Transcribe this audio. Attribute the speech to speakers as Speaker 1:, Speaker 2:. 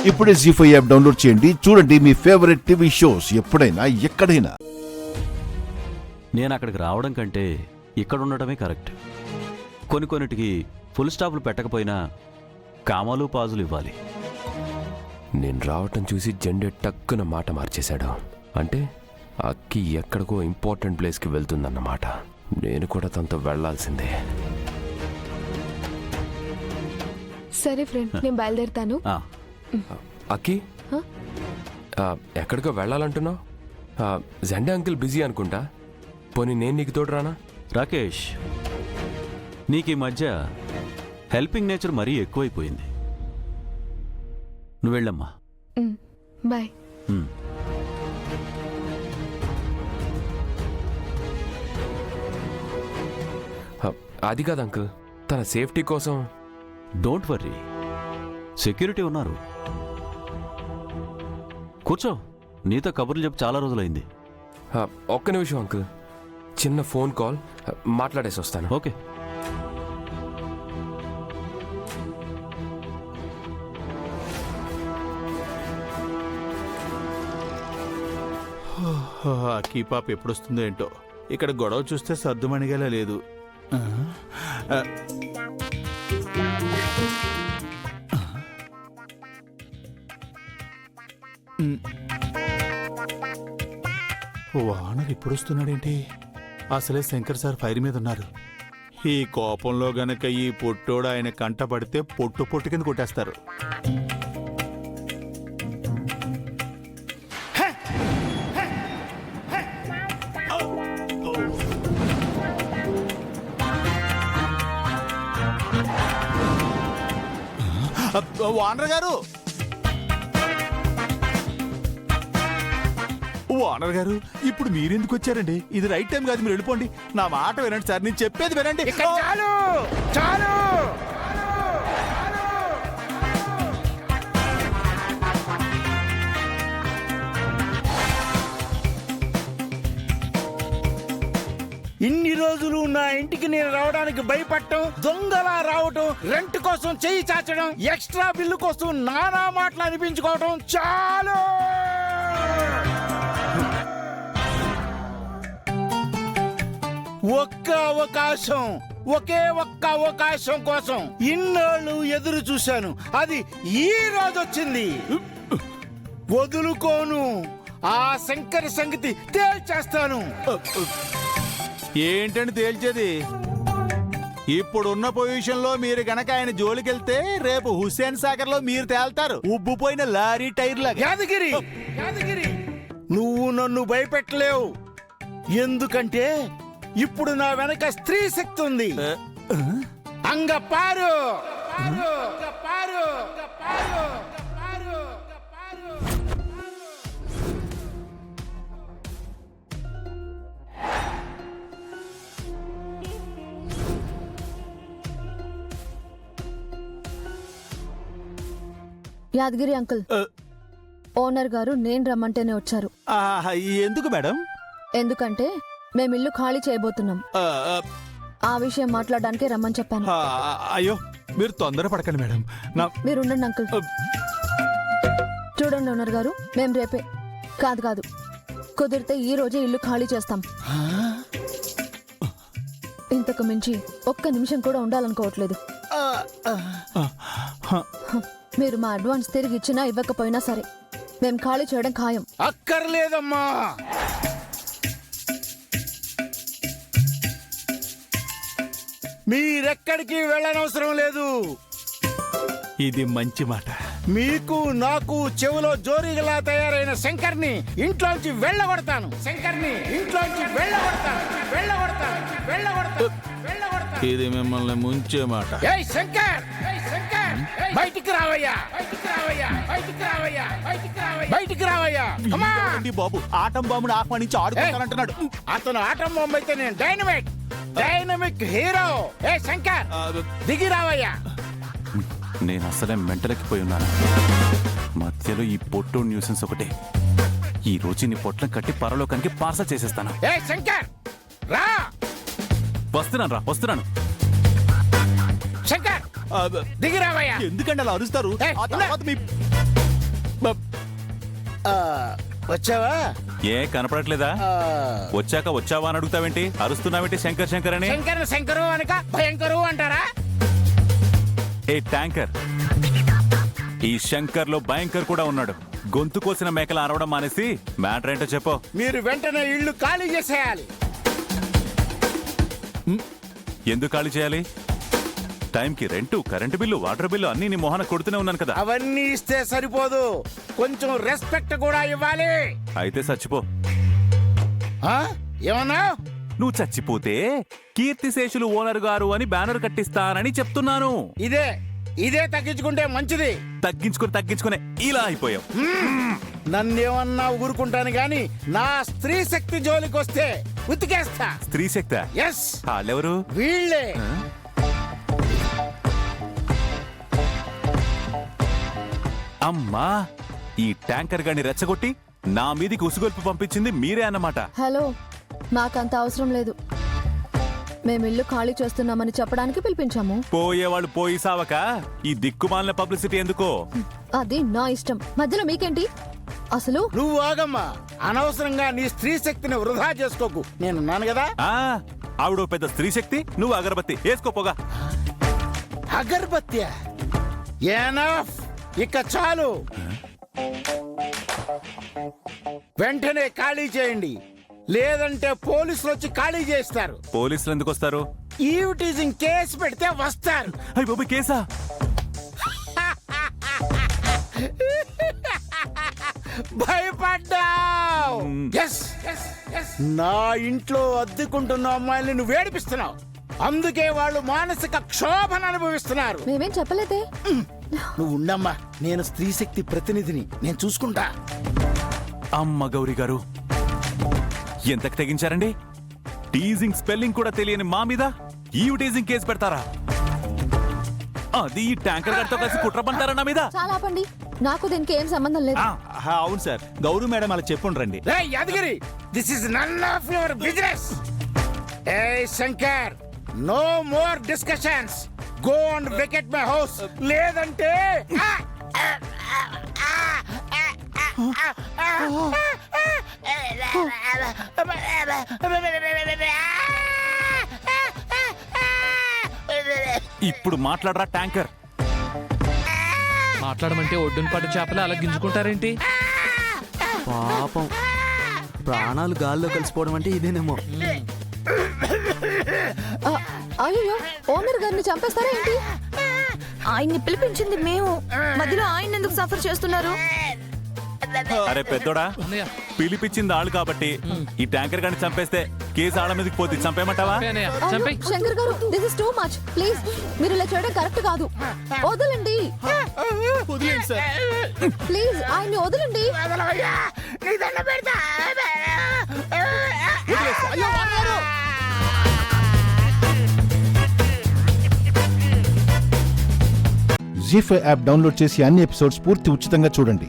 Speaker 1: ఇప్పుడే జీ5 app download చేయండి. చూడండి మీ ఫేవరెట్ టీవీ షోస్ ఎప్పుడైనా ఎక్కడైనా.
Speaker 2: నేను అక్కడికి రావడం కంటే ఇక్కడ ఉండటమే కరెక్ట్. కొన్నిటికి ఫుల్ స్టాప్లు పెట్టకపోయినా కామాలు పాజులు ఇవ్వాలి.
Speaker 3: నేను రావటం చూసి జెండే టక్కున మాట మార్చేశాడు. అంటే అక్కి ఎక్కడికో ఇంపార్టెంట్ ప్లేస్కి వెళ్తుందన్నమాట. నేను కూడా తనతో వెళ్లాల్సిందే.
Speaker 4: సరే ఫ్రెండ్, నేను బయలుదేరుతాను.
Speaker 3: అక్కి ఎక్కడికో వెళ్ళాలంటున్నావు? జెండే అంకుల్ బిజీ అనుకుంటా. పోనీ నేను నీకు తోడు రానా?
Speaker 2: రాకేష్, నీకు ఈ మధ్య హెల్పింగ్ నేచర్ మరీ ఎక్కువైపోయింది. నువ్వు వెళ్ళమ్మా.
Speaker 4: బాయ్.
Speaker 3: అది కాదు అంకుల్, తన సేఫ్టీ కోసం.
Speaker 2: డోంట్ వర్రీ, సెక్యూరిటీ ఉన్నారు. కూర్చో, నీతో కబుర్లు చెప్పి చాలా రోజులైంది.
Speaker 3: ఒక్క నిమిషం అంకుల్, చిన్న ఫోన్ కాల్ మాట్లాడేసి వస్తాను.
Speaker 2: ఓకే.
Speaker 5: కీపాప్ ఎప్పుడొస్తుందో ఏంటో. ఇక్కడ గొడవ చూస్తే సర్దుమణిగేలా లేదు. వానర్ ఇప్పుడొస్తున్నాడేంటి? అసలే శంకర్ సార్ ఫైర్ మీద ఉన్నారు. ఈ కోపంలో గనక ఈ పొట్టోడు ఆయన కంట పడితే పొట్టు కింద కొట్టేస్తారు. వానర్ గారు, ఓనర్ గారు, ఇప్పుడు మీరెందుకు వచ్చారండి? ఇది రైట్ టైం కాదు, మీరు వెళ్ళిపోండి. నా మాట వినండి సార్, నేను చెప్పేది వినండి.
Speaker 6: చాలు చాలు. ఇన్ని రోజులు నా ఇంటికి నేను రావడానికి భయపడటం, దొంగలా రావటం, రెంట్ కోసం చెయ్యి చాచడం, ఎక్స్ట్రా బిల్లు కోసం నానా మాటలు అనిపించుకోవటం చాలు. ఒకే ఒక్క అవకాశం కోసం ఇన్నాళ్ళు ఎదురు చూశాను. అది ఈ రోజు వచ్చింది. వదులుకోను. ఆ శంకర్ సంగతి తేల్చేస్తాను.
Speaker 5: ఏంటండి తేల్చేది? ఇప్పుడున్న పొజిషన్ లో మీరు గనక ఆయన జోలికెళ్తే రేపు హుస్సేన్ సాగర్ లో మీరు తేల్తారు, ఉబ్బుపోయిన లారీ టైర్ లాగా.
Speaker 6: యాదగిరి, నువ్వు నన్ను భయపెట్టలేవు. ఎందుకంటే ఇప్పుడు నా వెనక స్త్రీ శక్తి ఉంది. అంగపారు.
Speaker 4: యాదగిరి అంకుల్, ఓనర్ గారు నేను రమ్మంటేనే వచ్చారు.
Speaker 5: ఎందుకు మేడం?
Speaker 4: ఎందుకంటే మేము ఇల్లు ఖాళీ చేయబోతున్నాం. ఆ విషయం మాట్లాడడానికి రమ్మని చెప్పాను.
Speaker 5: అయ్యో, మీరు తొందర పడకండి మేడం.
Speaker 4: మీరు ఉండండి అంకుల్. చూడండి ఓనర్ గారు, మేము రేపే కాదు కుదిరితే ఈ రోజే ఇల్లు ఖాళీ చేస్తాం. ఇంతకు మించి ఒక్క నిమిషం కూడా ఉండాలనుకోవట్లేదు. మీరు మా అడ్వాన్స్ తిరిగి ఇచ్చినా ఇవ్వకపోయినా సరే మేము ఖాళీ చేయడం ఖాయం.
Speaker 6: అక్కర్లేదమ్మా. మీరెక్కడికి వెళ్ళనవసరం లేదు.
Speaker 5: ఇది మంచి మాట.
Speaker 6: మీకు నాకు చెవులో జోరీగలా తయారైన శంకర్ని ఇంట్లోంచి వెళ్ళగొడతాను.
Speaker 5: ఇది మిమ్మల్ని ముంచే మాట.
Speaker 6: ఏయ్ శంకర్, బయటికి రావయ్యా.
Speaker 5: బాబు, ఆటం బాంబుని ఆహ్వానించి ఆడుకుంటానంటున్నాడు.
Speaker 6: అతను ఆటం బాంబు అయితే నేను డైనమిక్ హీరో. ఏ శంకర్, దిగి రావయ్యా.
Speaker 2: నేను అసలే మెంటలెక్కిపోయి ఉన్నాను. మధ్యలో ఈ పొట్టు న్యూసెన్స్ ఒకటే. ఈ రోజు నీ పొట్లం కట్టి పరలోకానికి పార్సల్ చేసేస్తాను.
Speaker 6: ఏ శంకర్, రా.
Speaker 2: వస్తున్నాను.
Speaker 6: శంకర్, దిగి రావయ్యా.
Speaker 5: ఎందుకంటే అలా అరుస్తారు?
Speaker 6: వచ్చావా
Speaker 2: ఏ కనపడట్లేదా?
Speaker 6: ఆ,
Speaker 2: వచ్చాక వచ్చావా అని అడుగుతావేంటి? అరుస్తున్నావేంటి శంకర్ శంకర్ అని?
Speaker 6: శంకరు అనక భయంకరు అంటారా?
Speaker 2: ఏ ట్యాంకర్, ఈ శంకర్ లో భయంకర్ కూడా ఉన్నాడు. గొంతు కోసిన మేకలు అరవడం మానేసి మ్యాటర్ ఏంటో చెప్పు.
Speaker 6: మీరు వెంటనే ఇల్లు ఖాళీ చేసేయాలి.
Speaker 2: ఎందుకు ఖాళీ చేయాలి? టైంకి rent, current bill, water bill అన్ని నీ మొహన కొడుతూనే ఉన్నాను కదా.
Speaker 6: అవన్నీ ఇస్తే సరిపోదు, కొంచెం రెస్పెక్ట్ కూడా ఇవ్వాలి.
Speaker 2: అయితే చచ్చిపో.
Speaker 6: ఆ? ఏమన్నా?
Speaker 2: నువ్వు చచ్చిపోతే కీర్తిశేషులు ఓనర్ గారు అని బ్యానర్ కట్టిస్తానని చెప్తున్నాను.
Speaker 6: ఇదే తగ్గించుకుంటే మంచిది.
Speaker 2: తగ్గించుకునే ఇలా అయిపోయావు.
Speaker 6: నన్నేమన్నా ఊరుకుంటాను గాని నా స్త్రీ శక్తి జోలికి వస్తే ఉతికేస్తా.
Speaker 2: స్త్రీ శక్తి?
Speaker 6: ఎస్,
Speaker 2: వాళ్ళెవరు?
Speaker 6: వీళ్ళే.
Speaker 2: అమ్మా, ఈ ట్యాంకర్ గాని రెచ్చగొట్టి నా మీదికి ఉసుగొల్పి పంపించింది మీరే అన్నమాట.
Speaker 4: హలో, మాకంత అవసరం లేదు. మేము ఇల్లు ఖాళీ చేస్తున్నామని చెప్పడానికి పిలిపించాము.
Speaker 2: పోయేవాళ్ళు పోయి సావక ఈ దిక్కుమాలిన పబ్లిసిటీ ఎందుకో?
Speaker 4: అది నా ఇష్టం, మధ్యలో మీకేంటి? అసలు
Speaker 6: నువ్వు ఆగమ్మా, అనవసరంగా నీ స్త్రీ శక్తిని వృధా చేసుకోకు. నేనున్నాను కదా.
Speaker 2: ఆవిడ పెద్ద స్త్రీ శక్తి, నువ్వు అగరబత్తి వేసుకోపోగా.
Speaker 6: అగరబత్తి ఎనఫ్, ఇక చాలు. వెంటనే ఖాళీ చేయండి, లేదంటే పోలీసులు వచ్చి ఖాళీ చేస్తారు.
Speaker 2: పోలీసులు ఎందుకు వస్తారు?
Speaker 6: ఈవ్ టీజింగ్ కేసు పెడితే వస్తారు.
Speaker 2: అయ్య బాబు, కేసా?
Speaker 6: భయపడ్డావు. నా ఇంట్లో అద్దెకుంటున్న అమ్మాయిని నువ్వు ఏడిపిస్తున్నావు, అందుకే వాళ్ళు మానసిక క్షోభను అనుభవిస్తున్నారు.
Speaker 4: మేమేం చెప్పలేదే.
Speaker 6: నువ్వు ఉండమ్మా, నేను స్త్రీ శక్తి ప్రతినిధిని, నేను చూసుకుంటా.
Speaker 2: అమ్మ గౌరీ గారు, ఎంతకు తెగించారండి? టీజింగ్ స్పెల్లింగ్ కూడా తెలియని మా మీద ఈవ్ టీజింగ్ కేసు పెడతారా? అది ఈ ట్యాంకర్ గారితో కలిసి కుట్ర పంటారా నా మీద?
Speaker 4: చాలా ఆపండి, నాకు దీనికి ఏం సంబంధం లేదు.
Speaker 5: అవును సార్, గౌరీ మేడం అలా చెప్పుండ్రండి.
Speaker 6: రేయ్ Yadagiri, this is none of your business. ఏ Shankar, no more discussions. Go and vacate my house, లేదంటే
Speaker 2: ఇప్పుడు మాట్లాడరా ట్యాంకర్.
Speaker 7: మాట్లాడమంటే ఒడ్డున పట్టు చేపలు అలా గింజుకుంటారేంటి?
Speaker 8: పాపం, ప్రాణాలు గాల్లో కలిసిపోవడం అంటే ఇదేనేమో.
Speaker 4: అయ్యో, ఓనర్ గారిని చంపేస్తారా ఏంటి?
Speaker 9: ఆయన్ని పిలిపించింది మేము, మధ్యలో ఆయన ఎందుకు సఫర్ చేస్తున్నారు?
Speaker 2: అరే పెద్దోడా,
Speaker 7: అన్నయ్య,
Speaker 2: పిలిపించింది ఆళ్ళు కాబట్టి ఈ ట్యాంకర్ గాని చంపేస్తే కేసు ఆళ్ళ మీదకి పోతే చంపేయమంటావా?
Speaker 7: అన్నయ్య, చంపేయ్.
Speaker 4: శంకర్ గారు, this is too much. Please, మీరు ఇలా చేయడం కరెక్ట్ కాదు. వదలండి ప్లీజ్, ఆయన్ని వదలండి.
Speaker 1: జీ5 యాప్ డౌన్లోడ్ చేసి అన్ని ఎపిసోడ్స్ పూర్తి ఉచితంగా చూడండి.